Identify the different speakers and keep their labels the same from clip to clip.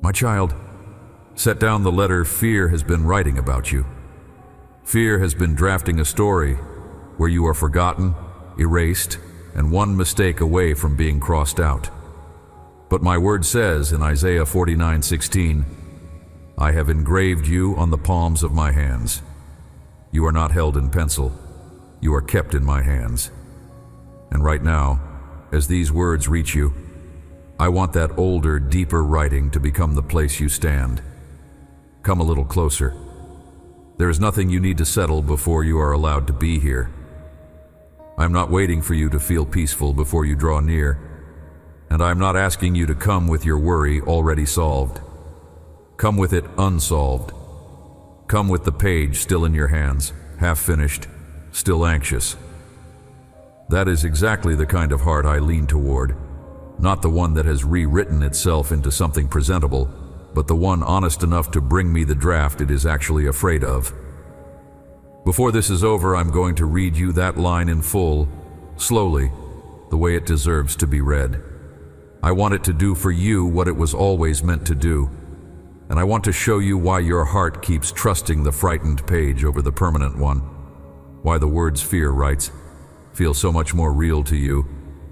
Speaker 1: My child, set down the letter fear has been writing about you. Fear has been drafting a story where you are forgotten, erased, and one mistake away from being crossed out. But my word says in Isaiah 49:16, I have engraved you on the palms of my hands. You are not held in pencil. You are kept in my hands. And right now, as these words reach you, I want that older, deeper writing to become the place you stand. Come a little closer. There is nothing you need to settle before you are allowed to be here. I'm not waiting for you to feel peaceful before you draw near, and I'm not asking you to come with your worry already solved. Come with it unsolved. Come with the page still in your hands, half finished, still anxious. That is exactly the kind of heart I lean toward, not the one that has rewritten itself into something presentable, but the one honest enough to bring me the draft it is actually afraid of. Before this is over, I'm going to read you that line in full, slowly, the way it deserves to be read. I want it to do for you what it was always meant to do, and I want to show you why your heart keeps trusting the frightened page over the permanent one, why the words fear writes feel so much more real to you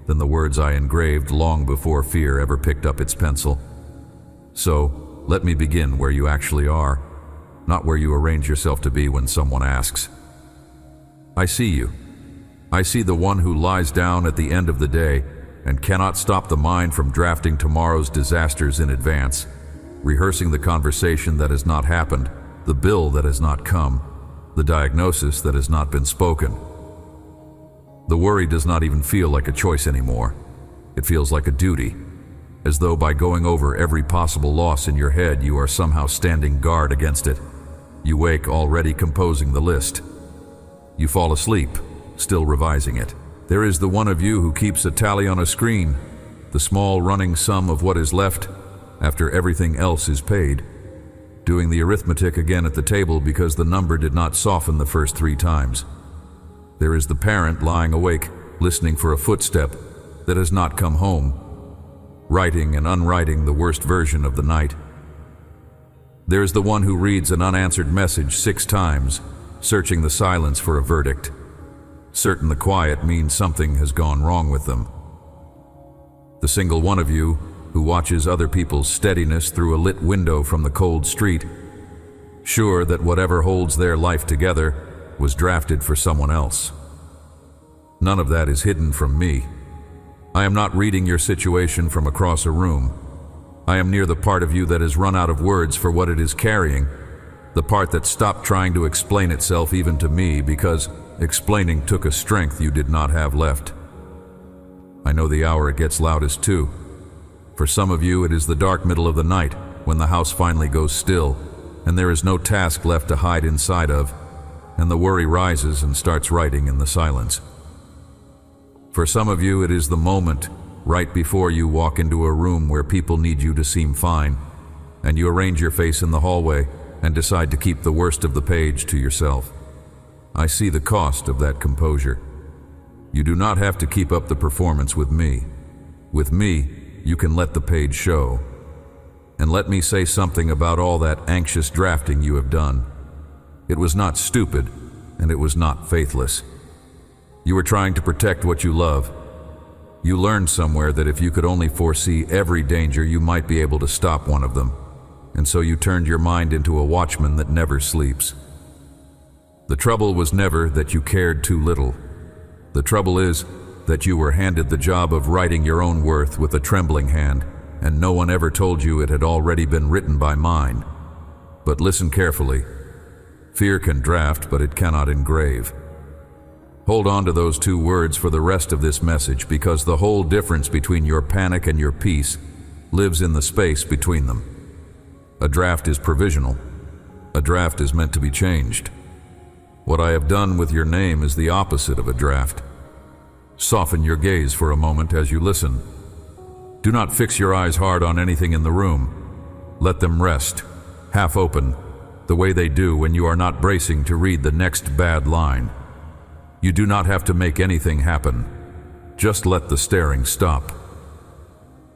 Speaker 1: than the words I engraved long before fear ever picked up its pencil. So, let me begin where you actually are, not where you arrange yourself to be when someone asks. I see you. I see the one who lies down at the end of the day and cannot stop the mind from drafting tomorrow's disasters in advance, rehearsing the conversation that has not happened, the bill that has not come, the diagnosis that has not been spoken. The worry does not even feel like a choice anymore. It feels like a duty, as though by going over every possible loss in your head you are somehow standing guard against it. You wake already composing the list. You fall asleep, still revising it. There is the one of you who keeps a tally on a screen, the small running sum of what is left after everything else is paid, doing the arithmetic again at the table because the number did not soften the first 3 times. There is the parent lying awake, listening for a footstep that has not come home, writing and unwriting the worst version of the night. There is the one who reads an unanswered message 6 times, searching the silence for a verdict, certain the quiet means something has gone wrong with them. The single one of you who watches other people's steadiness through a lit window from the cold street, sure that whatever holds their life together was drafted for someone else. None of that is hidden from me. I am not reading your situation from across a room. I am near the part of you that has run out of words for what it is carrying, the part that stopped trying to explain itself even to me because explaining took a strength you did not have left. I know the hour it gets loudest too. For some of you, it is the dark middle of the night when the house finally goes still and there is no task left to hide inside of, and the worry rises and starts writing in the silence. For some of you, it is the moment right before you walk into a room where people need you to seem fine, and you arrange your face in the hallway and decide to keep the worst of the page to yourself. I see the cost of that composure. You do not have to keep up the performance with me. With me, you can let the page show. And let me say something about all that anxious drafting you have done. It was not stupid, and it was not faithless. You were trying to protect what you love. You learned somewhere that if you could only foresee every danger, you might be able to stop one of them. And so you turned your mind into a watchman that never sleeps. The trouble was never that you cared too little. The trouble is that you were handed the job of writing your own worth with a trembling hand, and no one ever told you it had already been written by mine. But listen carefully. Fear can draft, but it cannot engrave. Hold on to those 2 words for the rest of this message, because the whole difference between your panic and your peace lives in the space between them. A draft is provisional. A draft is meant to be changed. What I have done with your name is the opposite of a draft. Soften your gaze for a moment as you listen. Do not fix your eyes hard on anything in the room. Let them rest, half open, the way they do when you are not bracing to read the next bad line. You do not have to make anything happen. Just let the staring stop.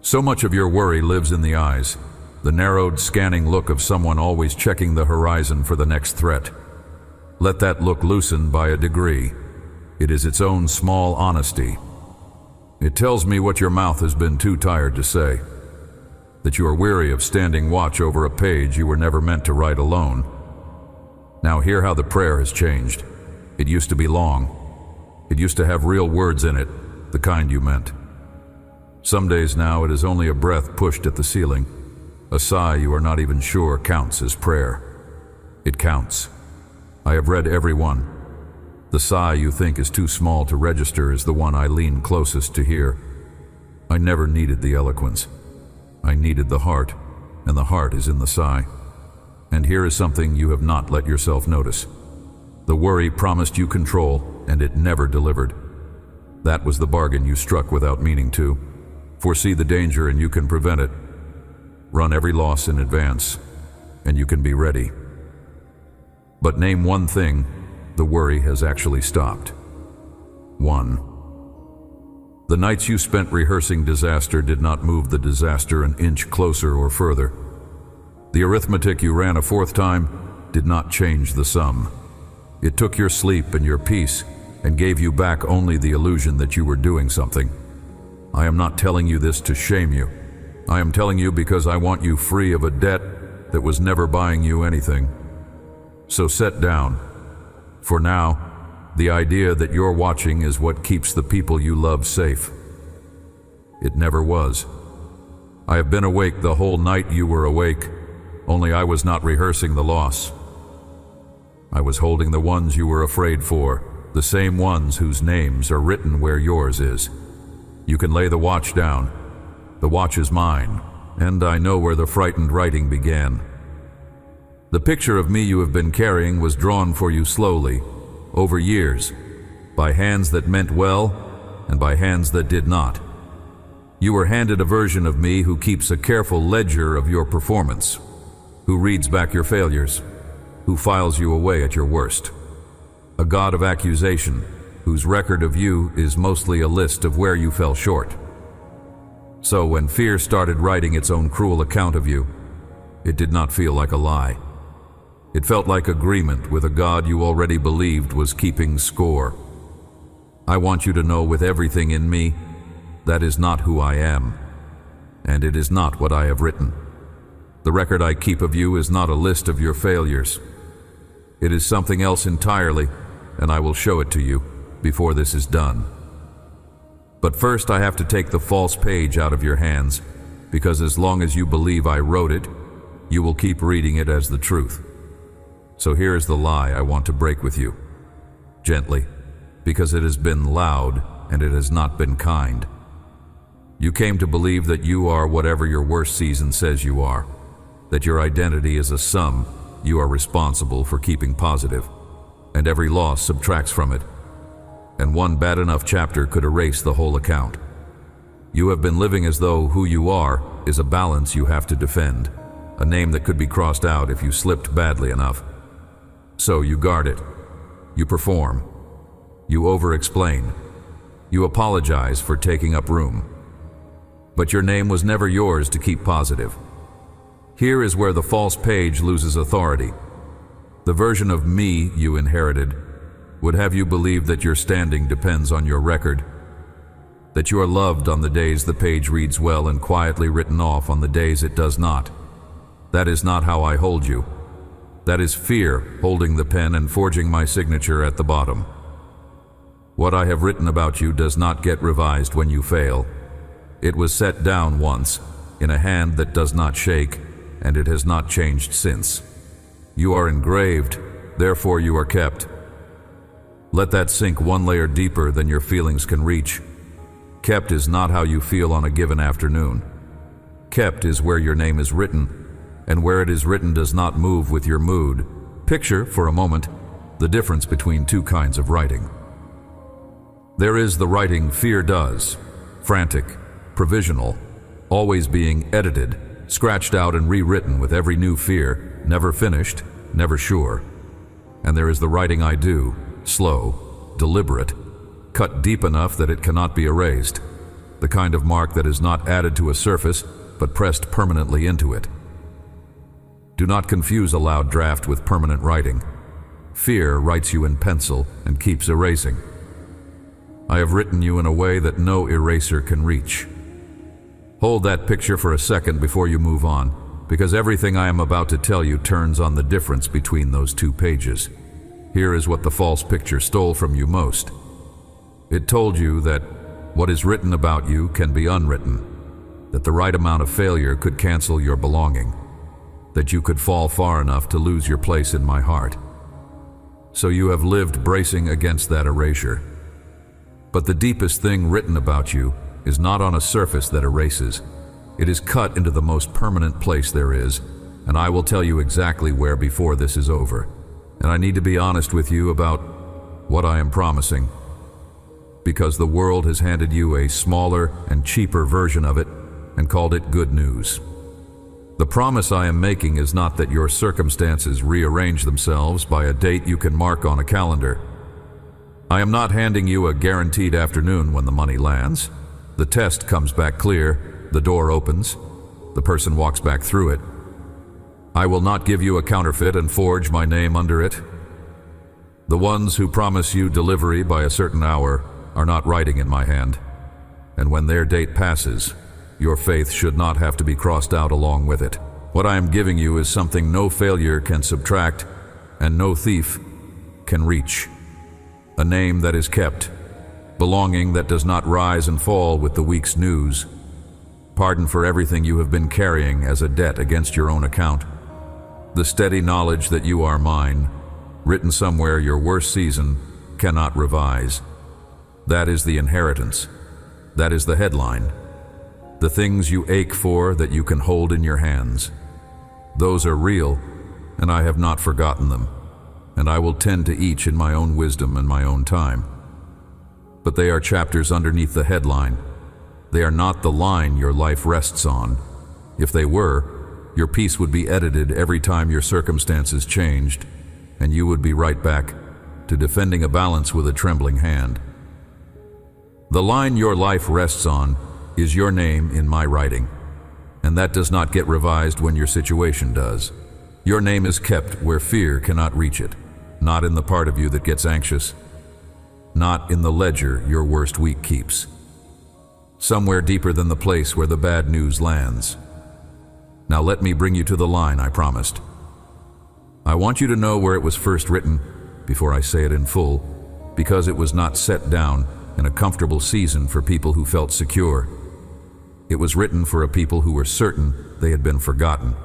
Speaker 1: So much of your worry lives in the eyes, the narrowed, scanning look of someone always checking the horizon for the next threat. Let that look loosen by a degree. It is its own small honesty. It tells me what your mouth has been too tired to say, that you are weary of standing watch over a page you were never meant to write alone. Now hear how the prayer has changed. It used to be long. It used to have real words in it, the kind you meant. Some days now it is only a breath pushed at the ceiling, a sigh you are not even sure counts as prayer. It counts. I have read every one. The sigh you think is too small to register is the one I lean closest to hear. I never needed the eloquence. I needed the heart, and the heart is in the sigh. And here is something you have not let yourself notice. The worry promised you control, and it never delivered. That was the bargain you struck without meaning to. Foresee the danger and you can prevent it. Run every loss in advance, and you can be ready. But name one thing the worry has actually stopped. One. The nights you spent rehearsing disaster did not move the disaster an inch closer or further. The arithmetic you ran a fourth time did not change the sum. It took your sleep and your peace and gave you back only the illusion that you were doing something. I am not telling you this to shame you. I am telling you because I want you free of a debt that was never buying you anything. So set down. For now, the idea that you're watching is what keeps the people you love safe. It never was. I have been awake the whole night you were awake, only I was not rehearsing the loss. I was holding the ones you were afraid for, the same ones whose names are written where yours is. You can lay the watch down. The watch is mine, and I know where the frightened writing began. The picture of me you have been carrying was drawn for you slowly, over years, by hands that meant well and by hands that did not. You were handed a version of me who keeps a careful ledger of your performance, who reads back your failures, who files you away at your worst. A god of accusation, whose record of you is mostly a list of where you fell short. So when fear started writing its own cruel account of you, it did not feel like a lie. It felt like agreement with a God you already believed was keeping score. I want you to know with everything in me, that is not who I am, and it is not what I have written. The record I keep of you is not a list of your failures. It is something else entirely, and I will show it to you before this is done. But first I have to take the false page out of your hands, because as long as you believe I wrote it, you will keep reading it as the truth. So here is the lie I want to break with you. Gently, because it has been loud and it has not been kind. You came to believe that you are whatever your worst season says you are, that your identity is a sum you are responsible for keeping positive, and every loss subtracts from it, and one bad enough chapter could erase the whole account. You have been living as though who you are is a balance you have to defend, a name that could be crossed out if you slipped badly enough. So you guard it. You perform. You over-explain. You apologize for taking up room. But your name was never yours to keep positive. Here is where the false page loses authority. The version of me you inherited would have you believe that your standing depends on your record, that you are loved on the days the page reads well and quietly written off on the days it does not. That is not how I hold you. That is fear holding the pen and forging my signature at the bottom. What I have written about you does not get revised when you fail. It was set down once, in a hand that does not shake, and it has not changed since. You are engraved, therefore you are kept. Let that sink one layer deeper than your feelings can reach. Kept is not how you feel on a given afternoon. Kept is where your name is written, and where it is written does not move with your mood. Picture, for a moment, the difference between two kinds of writing. There is the writing fear does, frantic, provisional, always being edited, scratched out and rewritten with every new fear, never finished, never sure. And there is the writing I do, slow, deliberate, cut deep enough that it cannot be erased, the kind of mark that is not added to a surface, but pressed permanently into it. Do not confuse a loud draft with permanent writing. Fear writes you in pencil and keeps erasing. I have written you in a way that no eraser can reach. Hold that picture for a second before you move on, because everything I am about to tell you turns on the difference between those two pages. Here is what the false picture stole from you most. It told you that what is written about you can be unwritten, that the right amount of failure could cancel your belonging, that you could fall far enough to lose your place in my heart. So you have lived bracing against that erasure. But the deepest thing written about you is not on a surface that erases. It is cut into the most permanent place there is, and I will tell you exactly where before this is over. And I need to be honest with you about what I am promising, because the world has handed you a smaller and cheaper version of it and called it good news. The promise I am making is not that your circumstances rearrange themselves by a date you can mark on a calendar. I am not handing you a guaranteed afternoon when the money lands. The test comes back clear, the door opens, the person walks back through it. I will not give you a counterfeit and forge my name under it. The ones who promise you delivery by a certain hour are not writing in my hand, and when their date passes, your faith should not have to be crossed out along with it. What I am giving you is something no failure can subtract and no thief can reach. A name that is kept, belonging that does not rise and fall with the week's news, pardon for everything you have been carrying as a debt against your own account, the steady knowledge that you are mine, written somewhere your worst season cannot revise. That is the inheritance. That is the headline. The things you ache for that you can hold in your hands. Those are real, and I have not forgotten them, and I will tend to each in my own wisdom and my own time. But they are chapters underneath the headline. They are not the line your life rests on. If they were, your piece would be edited every time your circumstances changed, and you would be right back to defending a balance with a trembling hand. The line your life rests on is your name in my writing, and that does not get revised when your situation does. Your name is kept where fear cannot reach it, not in the part of you that gets anxious, not in the ledger your worst week keeps. Somewhere deeper than the place where the bad news lands. Now let me bring you to the line I promised. I want you to know where it was first written before I say it in full, because it was not set down in a comfortable season for people who felt secure. It was written for a people who were certain they had been forgotten.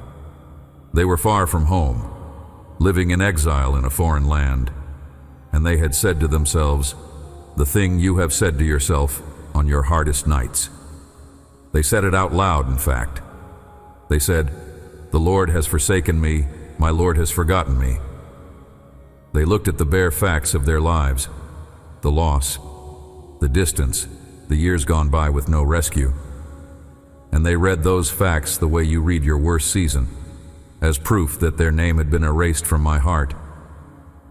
Speaker 1: They were far from home, living in exile in a foreign land, and they had said to themselves, the thing you have said to yourself on your hardest nights. They said it out loud, in fact. They said, the Lord has forsaken me, my Lord has forgotten me. They looked at the bare facts of their lives, the loss, the distance, the years gone by with no rescue. And they read those facts the way you read your worst season, as proof that their name had been erased from my heart.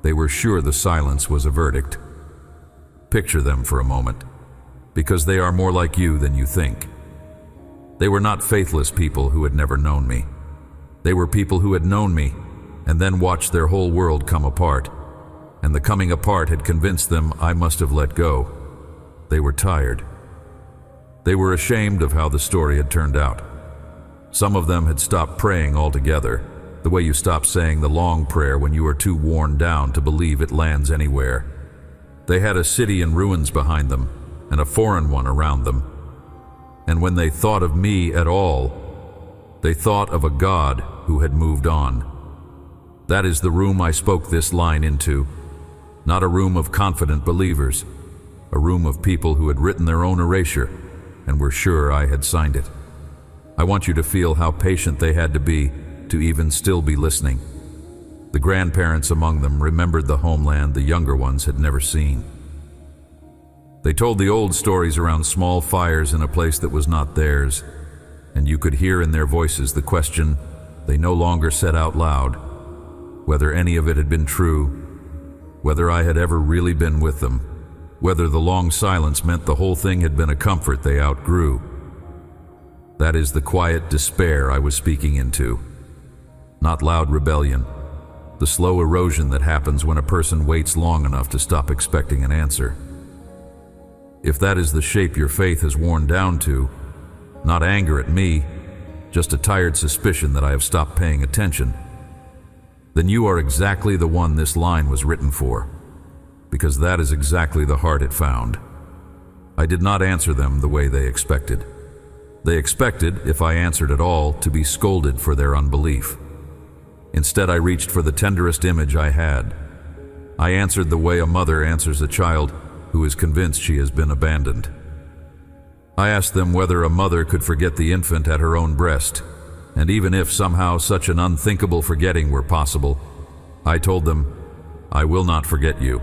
Speaker 1: They were sure the silence was a verdict. Picture them for a moment, because they are more like you than you think. They were not faithless people who had never known me. They were people who had known me and then watched their whole world come apart, and the coming apart had convinced them I must have let go. They were tired. They were ashamed of how the story had turned out. Some of them had stopped praying altogether, the way you stop saying the long prayer when you are too worn down to believe it lands anywhere. They had a city in ruins behind them and a foreign one around them. And when they thought of me at all, they thought of a God who had moved on. That is the room I spoke this line into, not a room of confident believers, a room of people who had written their own erasure and were sure I had signed it. I want you to feel how patient they had to be to even still be listening. The grandparents among them remembered the homeland the younger ones had never seen. They told the old stories around small fires in a place that was not theirs, and you could hear in their voices the question they no longer said out loud, whether any of it had been true, whether I had ever really been with them, whether the long silence meant the whole thing had been a comfort they outgrew. That is the quiet despair I was speaking into. not loud rebellion, the slow erosion that happens when a person waits long enough to stop expecting an answer. If that is the shape your faith has worn down to, not anger at me, just a tired suspicion that I have stopped paying attention, then you are exactly the one this line was written for, because that is exactly the heart it found. I did not answer them the way they expected. They expected, if I answered at all, to be scolded for their unbelief. Instead, I reached for the tenderest image I had. I answered the way a mother answers a child who is convinced she has been abandoned. I asked them whether a mother could forget the infant at her own breast, and even if somehow such an unthinkable forgetting were possible, I told them, I will not forget you.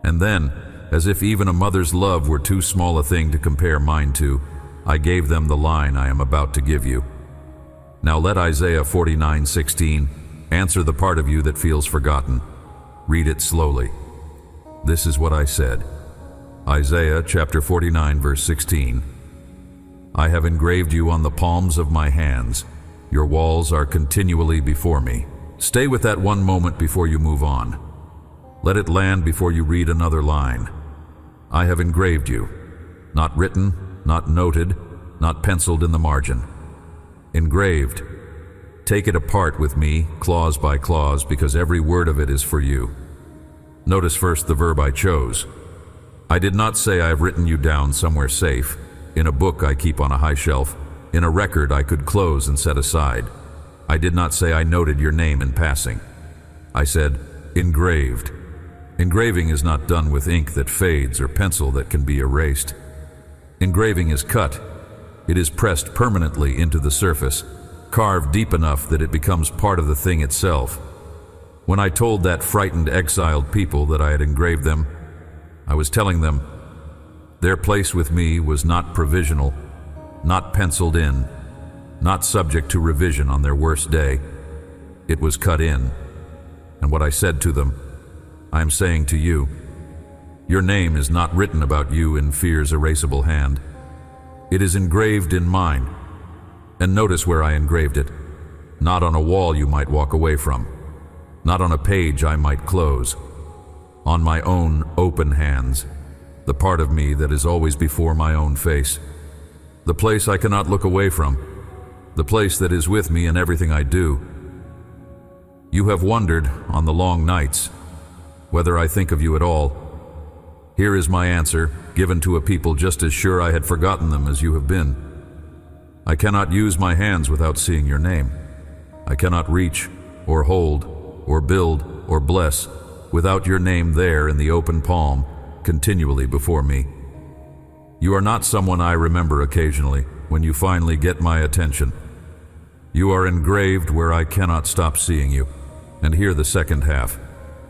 Speaker 1: And then, as if even a mother's love were too small a thing to compare mine to, I gave them the line I am about to give you. Now let Isaiah 49:16 answer the part of you that feels forgotten. Read it slowly. This is what I said. Isaiah chapter 49 verse 16. I have engraved you on the palms of my hands. Your walls are continually before me. Stay with that one moment before you move on. Let it land before you read another line. I have engraved you, not written, not noted, not penciled in the margin. Engraved. Take it apart with me, clause by clause, because every word of it is for you. Notice first the verb I chose. I did not say I have written you down somewhere safe, in a book I keep on a high shelf, in a record I could close and set aside. I did not say I noted your name in passing. I said, engraved. Engraving is not done with ink that fades or pencil that can be erased. Engraving is cut. It is pressed permanently into the surface, carved deep enough that it becomes part of the thing itself. When I told that frightened, exiled people that I had engraved them, I was telling them their place with me was not provisional, not penciled in, not subject to revision on their worst day. It was cut in. And what I said to them, I am saying to you, your name is not written about you in fear's erasable hand. It is engraved in mine. And notice where I engraved it. Not on a wall you might walk away from. Not on a page I might close. On my own open hands, the part of me that is always before my own face. The place I cannot look away from. The place that is with me in everything I do. You have wondered, on the long nights, whether I think of you at all. Here is my answer, given to a people just as sure I had forgotten them as you have been. I cannot use my hands without seeing your name. I cannot reach, or hold, or build, or bless, without your name there in the open palm, continually before me. You are not someone I remember occasionally, when you finally get my attention. You are engraved where I cannot stop seeing you. And hear the second half,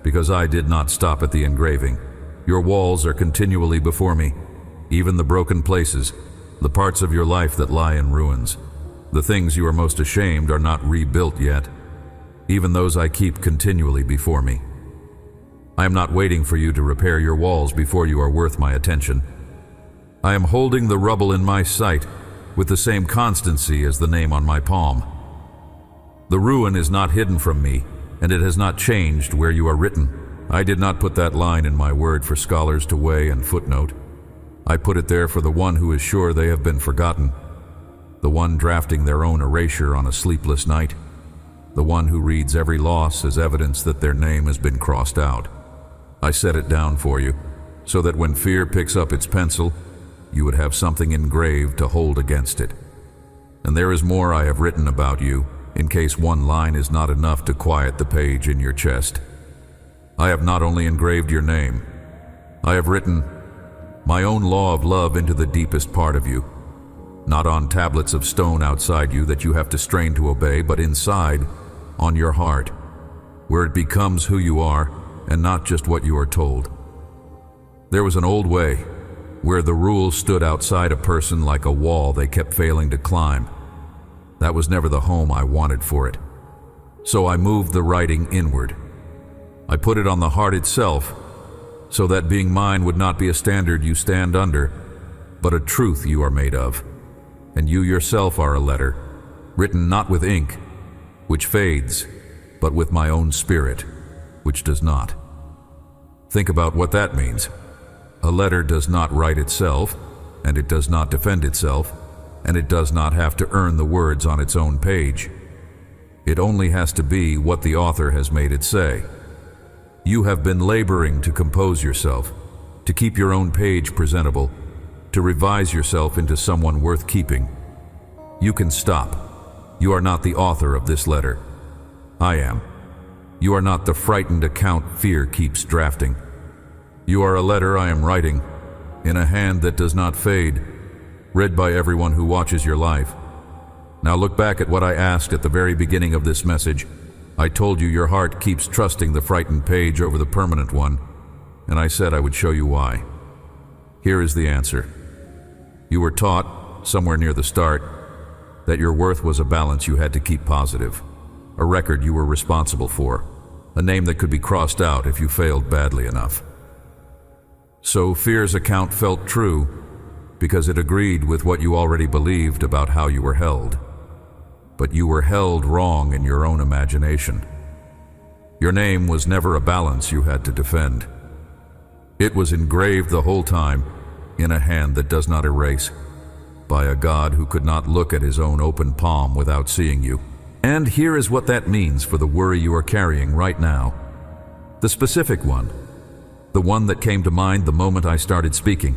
Speaker 1: because I did not stop at the engraving. Your walls are continually before me, even the broken places, the parts of your life that lie in ruins. The things you are most ashamed are not rebuilt yet. Even those I keep continually before me. I am not waiting for you to repair your walls before you are worth my attention. I am holding the rubble in my sight with the same constancy as the name on my palm. The ruin is not hidden from me, and it has not changed where you are written. I did not put that line in my word for scholars to weigh and footnote. I put it there for the one who is sure they have been forgotten, the one drafting their own erasure on a sleepless night, the one who reads every loss as evidence that their name has been crossed out. I set it down for you, so that when fear picks up its pencil, you would have something engraved to hold against it. And there is more I have written about you, in case one line is not enough to quiet the page in your chest. I have not only engraved your name, I have written my own law of love into the deepest part of you, not on tablets of stone outside you that you have to strain to obey, but inside, on your heart, where it becomes who you are and not just what you are told. There was an old way, where the rules stood outside a person like a wall they kept failing to climb. That was never the home I wanted for it. So I moved the writing inward. I put it on the heart itself, so that being mine would not be a standard you stand under, but a truth you are made of. And you yourself are a letter, written not with ink, which fades, but with my own spirit, which does not. Think about what that means. A letter does not write itself, and it does not defend itself, and it does not have to earn the words on its own page. It only has to be what the author has made it say. You have been laboring to compose yourself, to keep your own page presentable, to revise yourself into someone worth keeping. You can stop. You are not the author of this letter. I am. You are not the frightened account fear keeps drafting. You are a letter I am writing, in a hand that does not fade, read by everyone who watches your life. Now look back at what I asked at the very beginning of this message. I told you your heart keeps trusting the frightened page over the permanent one, and I said I would show you why. Here is the answer. You were taught, somewhere near the start, that your worth was a balance you had to keep positive, a record you were responsible for, a name that could be crossed out if you failed badly enough. So fear's account felt true because it agreed with what you already believed about how you were held. But you were held wrong in your own imagination. Your name was never a balance you had to defend. It was engraved the whole time in a hand that does not erase, by a God who could not look at his own open palm without seeing you. And here is what that means for the worry you are carrying right now. The specific one, the one that came to mind the moment I started speaking.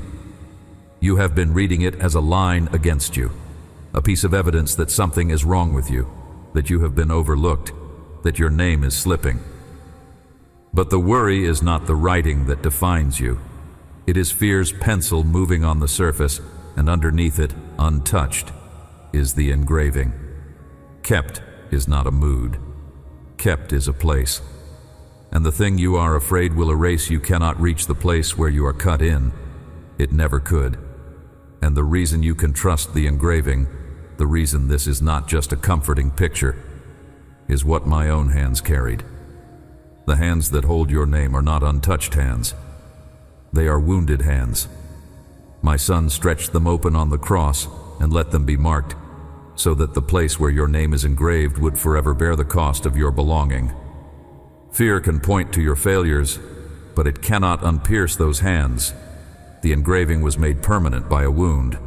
Speaker 1: You have been reading it as a line against you, a piece of evidence that something is wrong with you, that you have been overlooked, that your name is slipping. But the worry is not the writing that defines you. It is fear's pencil moving on the surface, and underneath it, untouched, is the engraving. Kept is not a mood. Kept is a place. And the thing you are afraid will erase you cannot reach the place where you are cut in. It never could. And the reason you can trust the engraving, the reason this is not just a comforting picture, is what my own hands carried. The hands that hold your name are not untouched hands. They are wounded hands. My Son stretched them open on the cross and let them be marked, so that the place where your name is engraved would forever bear the cost of your belonging. Fear can point to your failures, but it cannot unpierce those hands. The engraving was made permanent by a wound.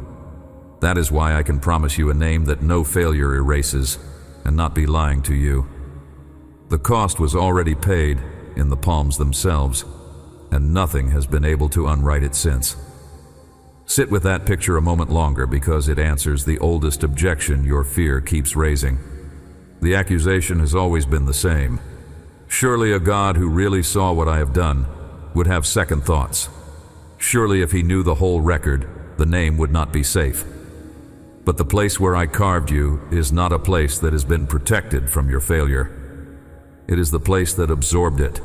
Speaker 1: That is why I can promise you a name that no failure erases, and not be lying to you. The cost was already paid in the palms themselves, and nothing has been able to unwrite it since. Sit with that picture a moment longer because it answers the oldest objection your fear keeps raising. The accusation has always been the same. Surely a God who really saw what I have done would have second thoughts. Surely if he knew the whole record, the name would not be safe. But the place where I carved you is not a place that has been protected from your failure. It is the place that absorbed it.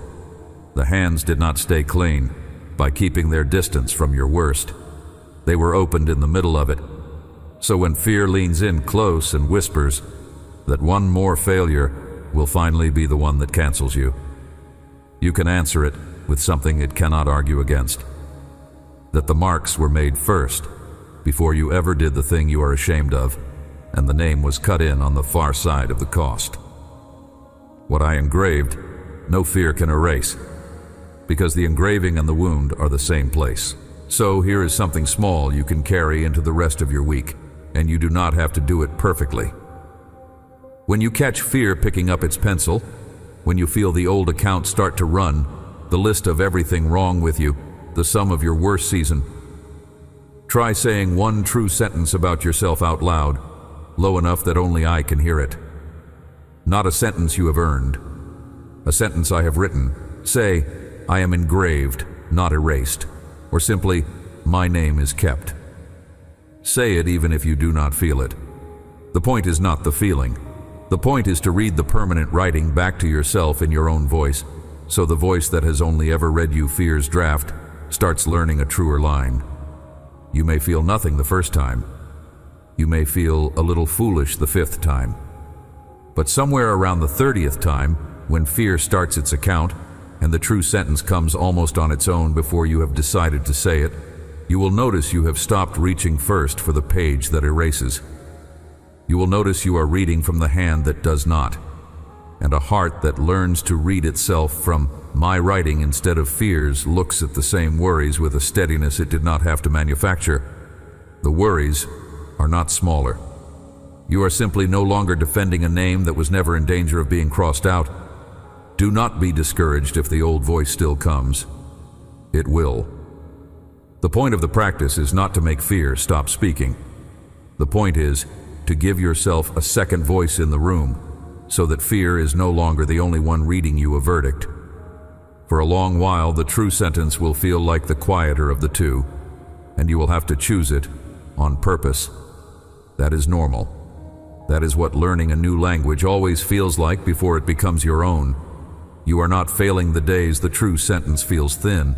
Speaker 1: The hands did not stay clean by keeping their distance from your worst. They were opened in the middle of it. So when fear leans in close and whispers that one more failure will finally be the one that cancels you, you can answer it with something it cannot argue against. That the marks were made first, before you ever did the thing you are ashamed of, and the name was cut in on the far side of the cost. What I engraved, no fear can erase, because the engraving and the wound are the same place. So here is something small you can carry into the rest of your week, and you do not have to do it perfectly. When you catch fear picking up its pencil, when you feel the old account start to run, the list of everything wrong with you, the sum of your worst season, try saying one true sentence about yourself out loud, low enough that only I can hear it. Not a sentence you have earned, a sentence I have written. Say, I am engraved, not erased, or simply, my name is kept. Say it even if you do not feel it. The point is not the feeling. The point is to read the permanent writing back to yourself in your own voice, so the voice that has only ever read you fear's draft starts learning a truer line. You may feel nothing the first time. You may feel a little foolish the 5th time. But somewhere around the 30th time, when fear starts its account, and the true sentence comes almost on its own before you have decided to say it, you will notice you have stopped reaching first for the page that erases. You will notice you are reading from the hand that does not, and a heart that learns to read itself from my writing instead of fears looks at the same worries with a steadiness it did not have to manufacture. The worries are not smaller. You are simply no longer defending a name that was never in danger of being crossed out. Do not be discouraged if the old voice still comes. It will. The point of the practice is not to make fear stop speaking. The point is to give yourself a second voice in the room so that fear is no longer the only one reading you a verdict. For a long while, the true sentence will feel like the quieter of the two, and you will have to choose it on purpose. That is normal. That is what learning a new language always feels like before it becomes your own. You are not failing the days the true sentence feels thin.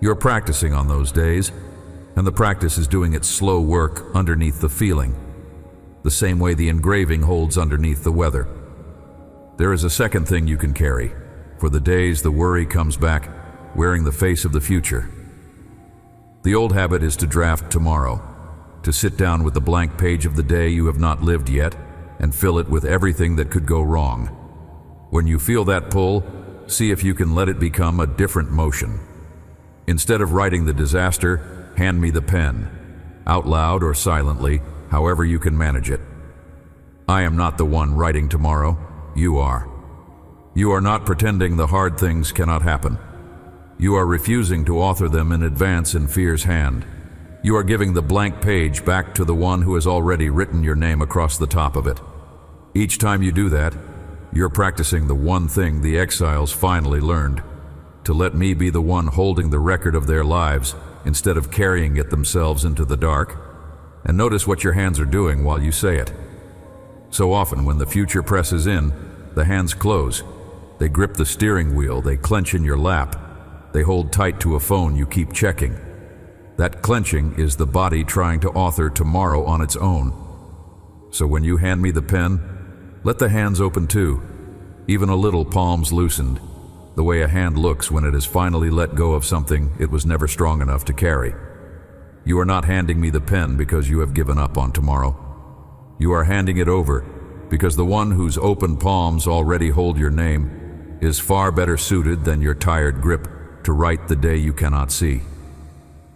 Speaker 1: You're practicing on those days, and the practice is doing its slow work underneath the feeling, the same way the engraving holds underneath the weather. There is a second thing you can carry, for the days the worry comes back, wearing the face of the future. The old habit is to draft tomorrow, to sit down with the blank page of the day you have not lived yet and fill it with everything that could go wrong. When you feel that pull, see if you can let it become a different motion. Instead of writing the disaster, hand me the pen, out loud or silently, however you can manage it. I am not the one writing tomorrow, you are. You are not pretending the hard things cannot happen. You are refusing to author them in advance in fear's hand. You are giving the blank page back to the one who has already written your name across the top of it. Each time you do that, you're practicing the one thing the exiles finally learned, to let me be the one holding the record of their lives instead of carrying it themselves into the dark. And notice what your hands are doing while you say it. So often when the future presses in, the hands close. They grip the steering wheel, they clench in your lap. They hold tight to a phone you keep checking. That clenching is the body trying to author tomorrow on its own. So when you hand me the pen, let the hands open too, even a little palms loosened, the way a hand looks when it has finally let go of something it was never strong enough to carry. You are not handing me the pen because you have given up on tomorrow. You are handing it over because the one whose open palms already hold your name is far better suited than your tired grip to write the day you cannot see.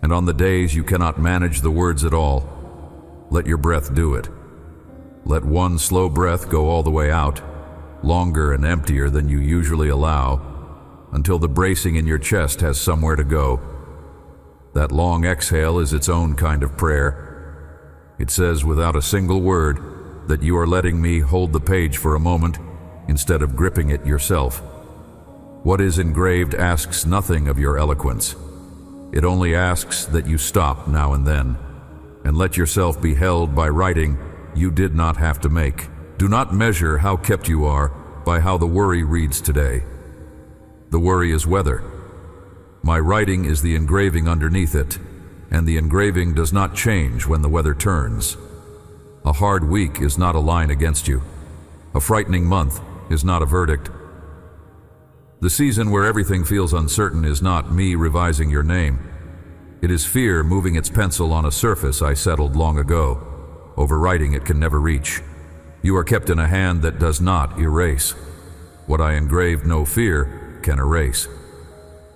Speaker 1: And on the days you cannot manage the words at all, let your breath do it. Let one slow breath go all the way out, longer and emptier than you usually allow, until the bracing in your chest has somewhere to go. That long exhale is its own kind of prayer. It says without a single word that you are letting me hold the page for a moment instead of gripping it yourself. What is engraved asks nothing of your eloquence. It only asks that you stop now and then, and let yourself be held by writing you did not have to make. Do not measure how kept you are by how the worry reads today. The worry is weather. My writing is the engraving underneath it, and the engraving does not change when the weather turns. A hard week is not a line against you. A frightening month is not a verdict. The season where everything feels uncertain is not me revising your name. It is fear moving its pencil on a surface I settled long ago. Overwriting it can never reach. You are kept in a hand that does not erase. What I engraved no fear can erase.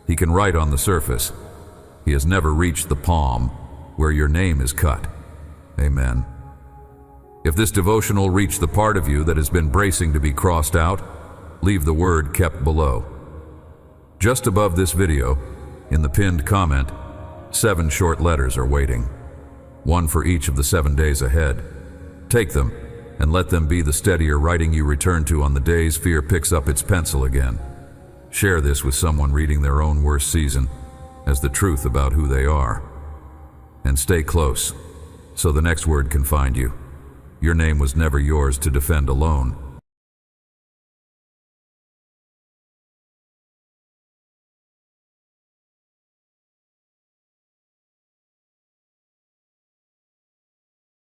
Speaker 1: He can write on the surface. He has never reached the palm where your name is cut. Amen. If this devotional reached the part of you that has been bracing to be crossed out, leave the word kept below. Just above this video, in the pinned comment, 7 short letters are waiting. 1 for each of the 7 days ahead. Take them and let them be the steadier writing you return to on the days fear picks up its pencil again. Share this with someone reading their own worst season as the truth about who they are. And stay close so the next word can find you. Your name was never yours to defend alone.